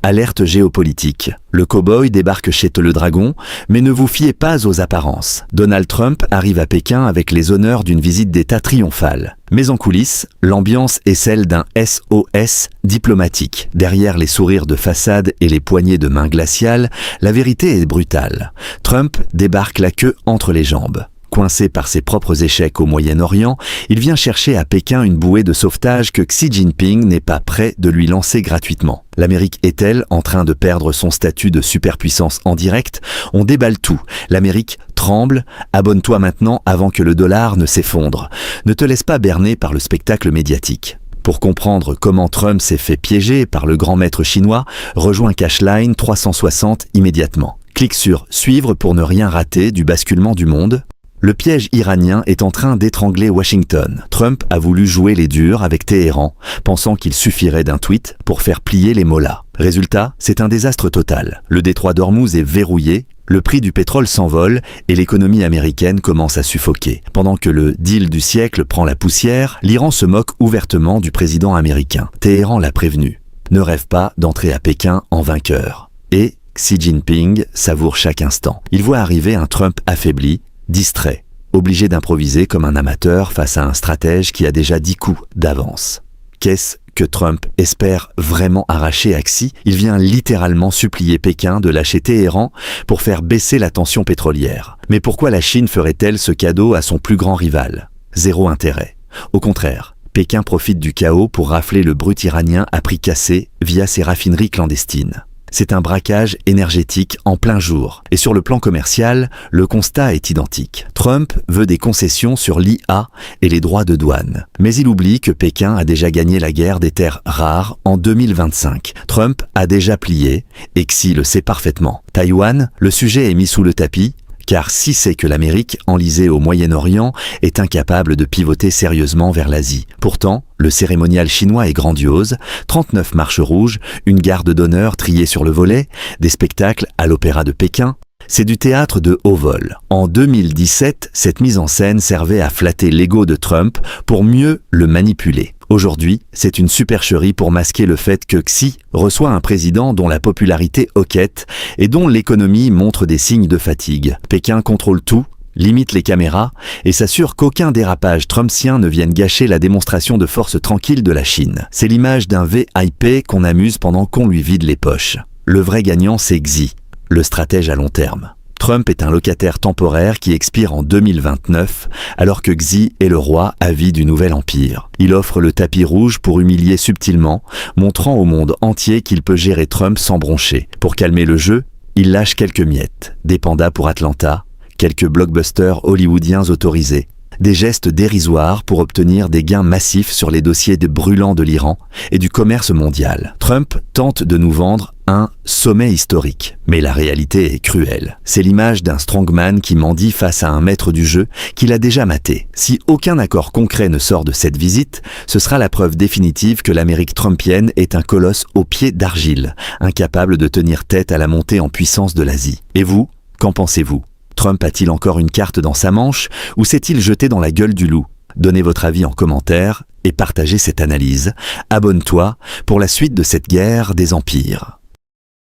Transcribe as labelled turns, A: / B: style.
A: Alerte géopolitique. Le cow-boy débarque chez le Dragon, mais ne vous fiez pas aux apparences. Donald Trump arrive à Pékin avec les honneurs d'une visite d'État triomphale. Mais en coulisses, l'ambiance est celle d'un SOS diplomatique. Derrière les sourires de façade et les poignées de main glaciales, la vérité est brutale. Trump débarque la queue entre les jambes. Coincé par ses propres échecs au Moyen-Orient, il vient chercher à Pékin une bouée de sauvetage que Xi Jinping n'est pas prêt de lui lancer gratuitement. L'Amérique est-elle en train de perdre son statut de superpuissance en direct? On déballe tout. L'Amérique tremble. Abonne-toi maintenant avant que le dollar ne s'effondre. Ne te laisse pas berner par le spectacle médiatique. Pour comprendre comment Trump s'est fait piéger par le grand maître chinois, rejoins Cashline 360 immédiatement. Clique sur « Suivre » pour ne rien rater du basculement du monde. Le piège iranien est en train d'étrangler Washington. Trump a voulu jouer les durs avec Téhéran, pensant qu'il suffirait d'un tweet pour faire plier les mollahs. Résultat, c'est un désastre total. Le détroit d'Ormuz est verrouillé, le prix du pétrole s'envole et l'économie américaine commence à suffoquer. Pendant que le deal du siècle prend la poussière, l'Iran se moque ouvertement du président américain. Téhéran l'a prévenu. Ne rêve pas d'entrer à Pékin en vainqueur. Et Xi Jinping savoure chaque instant. Il voit arriver un Trump affaibli, distrait, obligé d'improviser comme un amateur face à un stratège qui a déjà 10 coups d'avance. Qu'est-ce que Trump espère vraiment arracher à Xi? Il vient littéralement supplier Pékin de lâcher Téhéran pour faire baisser la tension pétrolière. Mais pourquoi la Chine ferait-elle ce cadeau à son plus grand rival? Zéro intérêt. Au contraire, Pékin profite du chaos pour rafler le brut iranien à prix cassé via ses raffineries clandestines. C'est un braquage énergétique en plein jour. Et sur le plan commercial, le constat est identique. Trump veut des concessions sur l'IA et les droits de douane. Mais il oublie que Pékin a déjà gagné la guerre des terres rares en 2025. Trump a déjà plié, et Xi le sait parfaitement. Taïwan, le sujet est mis sous le tapis, car Xi sait que l'Amérique, enlisée au Moyen-Orient, est incapable de pivoter sérieusement vers l'Asie. Pourtant, le cérémonial chinois est grandiose, 39 marches rouges, une garde d'honneur triée sur le volet, des spectacles à l'Opéra de Pékin. C'est du théâtre de haut vol. En 2017, cette mise en scène servait à flatter l'ego de Trump pour mieux le manipuler. Aujourd'hui, c'est une supercherie pour masquer le fait que Xi reçoit un président dont la popularité hoquette et dont l'économie montre des signes de fatigue. Pékin contrôle tout, limite les caméras et s'assure qu'aucun dérapage trumpsien ne vienne gâcher la démonstration de force tranquille de la Chine. C'est l'image d'un VIP qu'on amuse pendant qu'on lui vide les poches. Le vrai gagnant, c'est Xi, le stratège à long terme. Trump est un locataire temporaire qui expire en 2029, alors que Xi est le roi à vie du nouvel empire. Il offre le tapis rouge pour humilier subtilement, montrant au monde entier qu'il peut gérer Trump sans broncher. Pour calmer le jeu, il lâche quelques miettes, des pandas pour Atlanta, quelques blockbusters hollywoodiens autorisés, des gestes dérisoires pour obtenir des gains massifs sur les dossiers brûlants de l'Iran et du commerce mondial. Trump tente de nous vendre un sommet historique, mais la réalité est cruelle. C'est l'image d'un strongman qui mendie face à un maître du jeu qu'il a déjà maté. Si aucun accord concret ne sort de cette visite, ce sera la preuve définitive que l'Amérique trumpienne est un colosse aux pieds d'argile, incapable de tenir tête à la montée en puissance de l'Asie. Et vous, qu'en pensez-vous? Trump a-t-il encore une carte dans sa manche ou s'est-il jeté dans la gueule du loup? Donnez votre avis en commentaire et partagez cette analyse. Abonne-toi pour la suite de cette guerre des empires.